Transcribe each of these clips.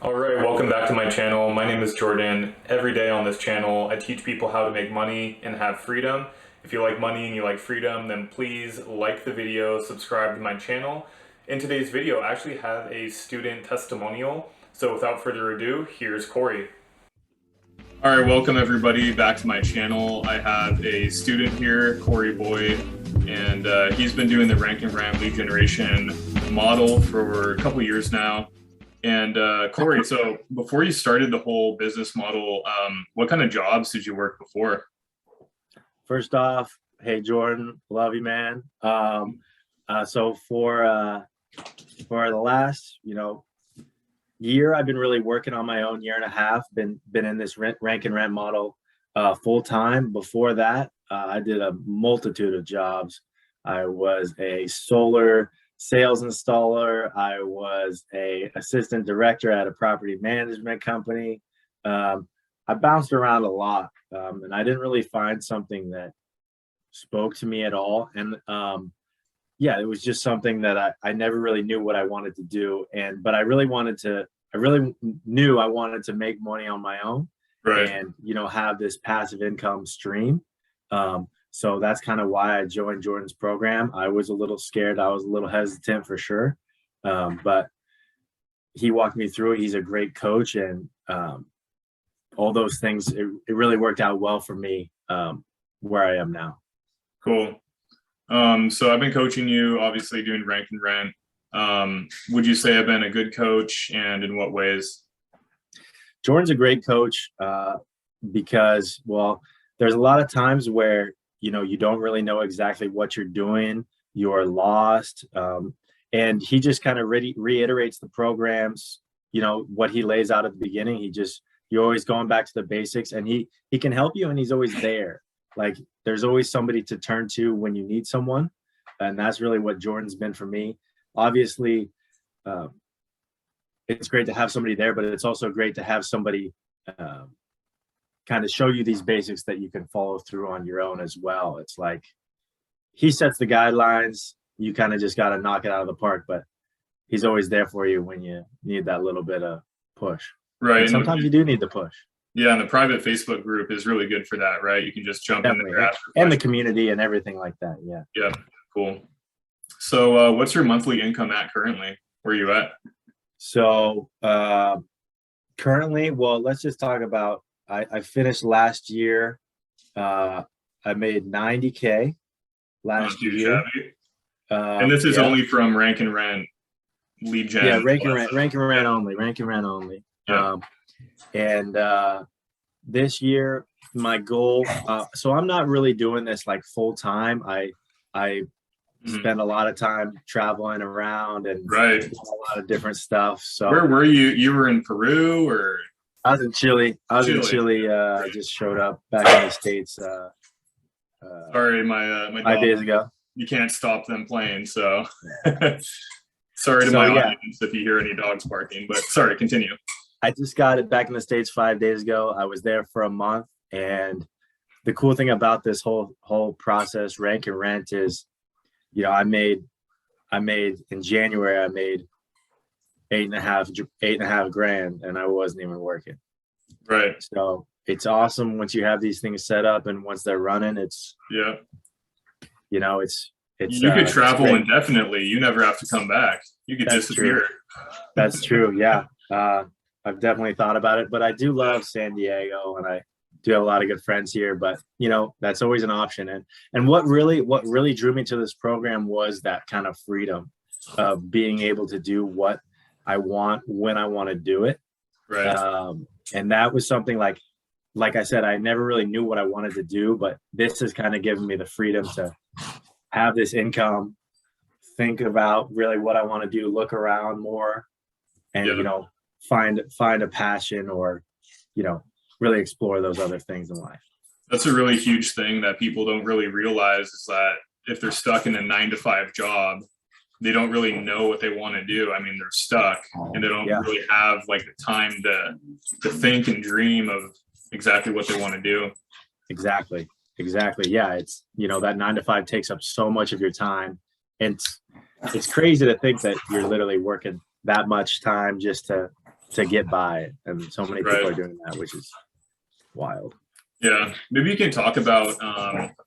Alright, welcome back to my channel. My name is Jordan. Every day on this channel, I teach people how to make money and have freedom. If you like money and you like freedom, then please like the video, subscribe to my channel. In today's video, I actually have a student testimonial. So without further ado, here's Cory. Alright, welcome everybody back to my channel. I have a student here, Cory Boy, and he's been doing the rank and RAM lead generation model for a couple years now. And Cory, so before you started the whole business model, what kind of jobs did you work before? First off, hey Jordan, love you, man. So for the last year, I've been really working on my own. Year and a half, been in this rank and rent model full time. Before that, I did a multitude of jobs. I was a solar sales installer. I was a assistant director at a property management company. I bounced around a lot, and I didn't really find something that spoke to me at all. And yeah, it was just something that I never really knew what I wanted to do. But I really knew I wanted to make money on my own, Right. and have this passive income stream. So that's kind of why I joined Jordan's program. I was a little scared. I was a little hesitant for sure. But he walked me through it. He's a great coach, and all those things, it really worked out well for me where I am now. Cool. So I've been coaching you, obviously doing rank and rent. Would you say I've been a good coach, and in what ways? Jordan's a great coach because, well, there's a lot of times where you don't really know exactly what you're doing. You're lost. And he just kind of reiterates the programs, what he lays out at the beginning. You're always going back to the basics, and he can help you, and he's always there. Like, there's always somebody to turn to when you need someone. And that's really what Jordan's been for me. Obviously, it's great to have somebody there, but it's also great to have somebody kind of show you these basics that you can follow through on your own as well. It's like he sets the guidelines, you kind of just got to knock it out of the park, but he's always there for you when you need that little bit of push. Right. And sometimes you do need the push. Yeah, and the private Facebook group is really good for that, right? You can just jump in there, and the community and everything like that. Yeah. Yeah, cool. So what's your monthly income at currently? Where are you at? So currently, well, let's just talk about, I finished last year. I made $90K last year. And this is only from rank and rent lead gen. Yeah, rank and rent only. Yeah. And this year, my goal. So I'm not really doing this like full time. I spend a lot of time traveling around and a lot of different stuff. So where were you? You were in Peru, or? I was in Chile. In Chile. I just showed up back in the States. Sorry, my 5 days ago. You can't stop them playing, so sorry to my audience if you hear any dogs barking. But sorry, continue. I just got it back in the States 5 days ago. I was there for a month, and the cool thing about this whole process, rank and rent, is, I made in January, I made eight and a half grand, and I wasn't even working. Right. So it's awesome once you have these things set up, and once they're running, it's you could travel indefinitely. You never have to come back. You could disappear. True. That's true. Yeah. I've definitely thought about it, but I do love San Diego, and I do have a lot of good friends here, but that's always an option. And what really drew me to this program was that kind of freedom of being able to do what I want when I want to do it. Right. And that was something like I said, I never really knew what I wanted to do, but this has kind of given me the freedom to have this income, think about really what I want to do, look around more, and find a passion, or really explore those other things in life. That's a really huge thing that people don't really realize, is that if they're stuck in a 9-to-5 job, they don't really know what they want to do. I mean, they're stuck, and they don't really have like the time to think and dream of exactly what they want to do. Exactly. Yeah. It's, that 9-to-5 takes up so much of your time, and it's crazy to think that you're literally working that much time just to to get by, and so many people Right. are doing that, which is wild. Yeah, maybe you can talk about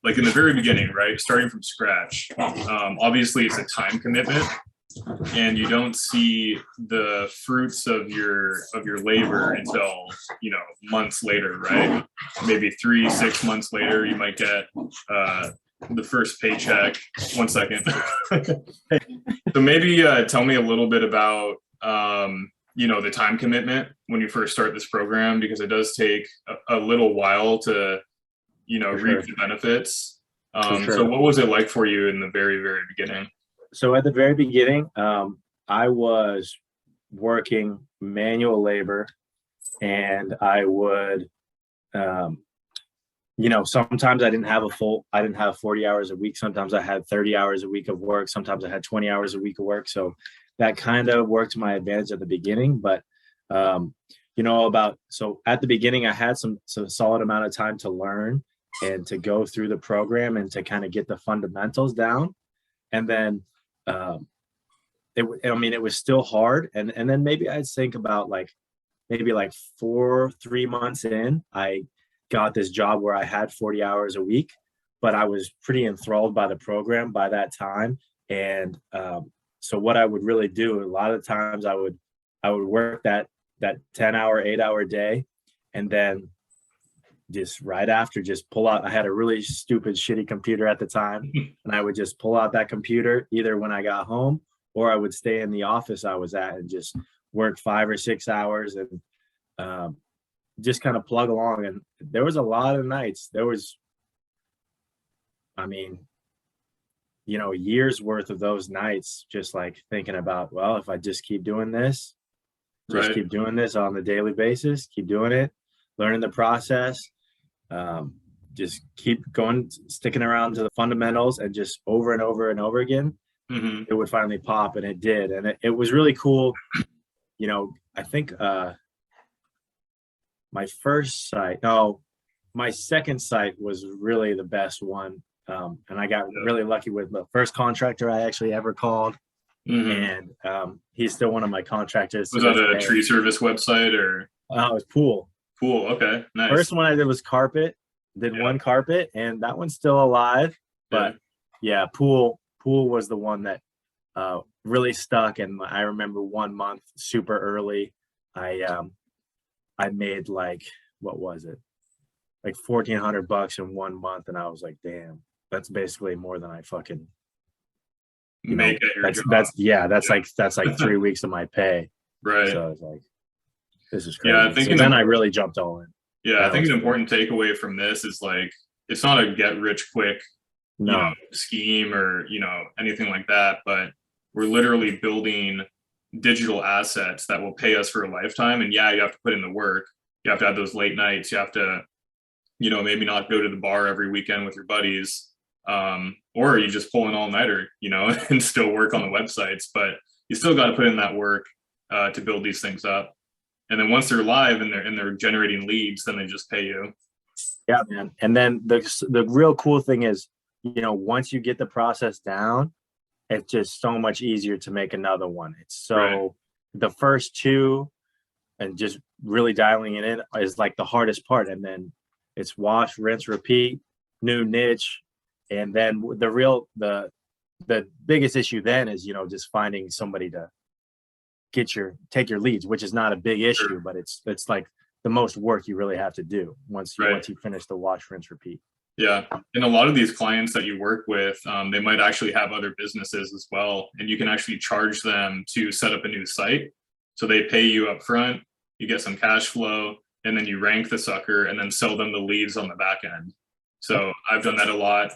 like in the very beginning, right? Starting from scratch. Obviously, it's a time commitment, and you don't see the fruits of your labor until months later, right? Maybe 3-6 months later, you might get the first paycheck. 1 second. So maybe tell me a little bit about the time commitment when you first start this program, because it does take a little while to reap the benefits. So what was it like for you in the very, very beginning? So at the very beginning, I was working manual labor, and I would, sometimes I didn't have 40 hours a week. Sometimes I had 30 hours a week of work. Sometimes I had 20 hours a week of work. So that kind of worked to my advantage at the beginning. But, so at the beginning, I had some solid amount of time to learn and to go through the program and to kind of get the fundamentals down. And then, it was still hard. And then maybe I'd think about maybe 3 months in, I got this job where I had 40 hours a week, but I was pretty enthralled by the program by that time. And so what I would really do, a lot of times I would work that 10-hour, 8-hour day, and then just right after, just pull out. I had a really stupid, shitty computer at the time, and I would just pull out that computer either when I got home, or I would stay in the office I was at and just work 5 or 6 hours and just kind of plug along. And there was a lot of nights. There was, years worth of those nights, just thinking about, well, if I just keep doing this, keep doing this on a daily basis, keep doing it, learning the process, just keep going, sticking around to the fundamentals, and just over and over and over again, it would finally pop. And it did. And it was really cool. I think my second site was really the best one. And I got really lucky with the first contractor I actually ever called. And he's still one of my contractors. Was that a tree service website or? Oh, it was Pool. Pool, okay, nice. First one I did was carpet. Did one carpet, and that one's still alive. But yeah, Pool was the one that really stuck. And I remember 1 month super early, I made what was it? $1,400 in 1 month, and I was like, damn, that's basically more than I fucking make at your job. That's like 3 weeks of my pay. Right. So I was like, this is crazy. Yeah, I think then I really jumped all in. Yeah, I think an important takeaway from this is it's not a get rich quick scheme or anything like that, but we're literally building digital assets that will pay us for a lifetime. And yeah, you have to put in the work. You have to have those late nights. You have to, maybe not go to the bar every weekend with your buddies, or you just pull an all-nighter, and still work on the websites. But you still got to put in that work to build these things up. And then once they're live and they're generating leads, then they just pay you. Yeah, man. And then the real cool thing is, once you get the process down, it's just so much easier to make another one. It's so the first two and just really dialing it in is the hardest part. And then it's wash, rinse, repeat, new niche. And then the biggest issue then is, just finding somebody to take your leads, which is not a big issue, but it's the most work you really have to do once you finish the wash, rinse, repeat. Yeah. And a lot of these clients that you work with, they might actually have other businesses as well. And you can actually charge them to set up a new site. So they pay you up front, you get some cash flow, and then you rank the sucker and then sell them the leads on the back end. So I've done that a lot.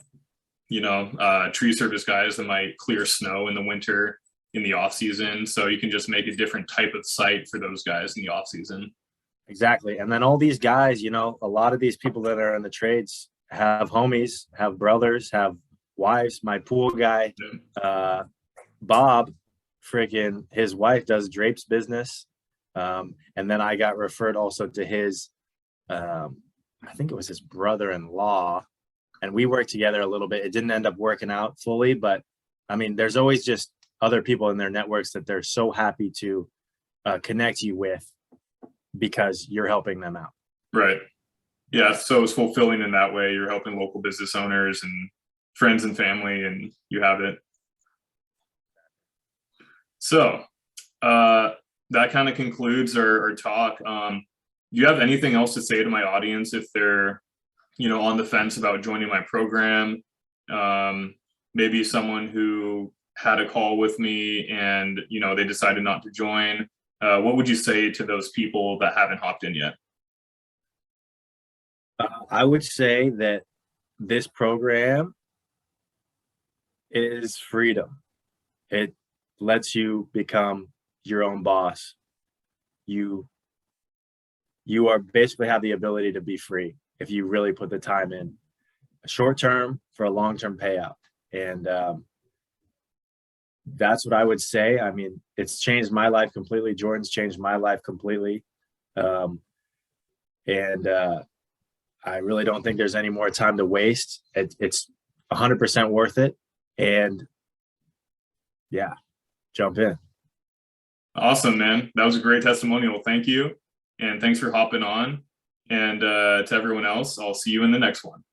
Tree service guys that might clear snow in the winter, in the off season. So you can just make a different type of site for those guys in the off season. Exactly. And then all these guys, a lot of these people that are in the trades have homies, have brothers, have wives. My pool guy, Bob, freaking his wife does drapes business. And then I got referred also to his, I think it was his brother-in-law, and we worked together a little bit. It didn't end up working out fully, but there's always just other people in their networks that they're so happy to connect you with. because you're helping them out. Right. Yeah. So it's fulfilling in that way. You're helping local business owners and friends and family, and you have it. So that kind of concludes our talk. Do you have anything else to say to my audience if they're, on the fence about joining my program? Maybe someone who had a call with me and, they decided not to join. What would you say to those people that haven't hopped in yet? I would say that this program is freedom. It lets you become your own boss. You are basically have the ability to be free if you really put the time in, short term for a long-term payout. And that's what I would say. I mean, it's changed my life completely. Jordan's changed my life completely. And I really don't think there's any more time to waste. It's 100% worth it. And yeah, jump in. Awesome, man. That was a great testimonial. Thank you. And thanks for hopping on. And to everyone else, I'll see you in the next one.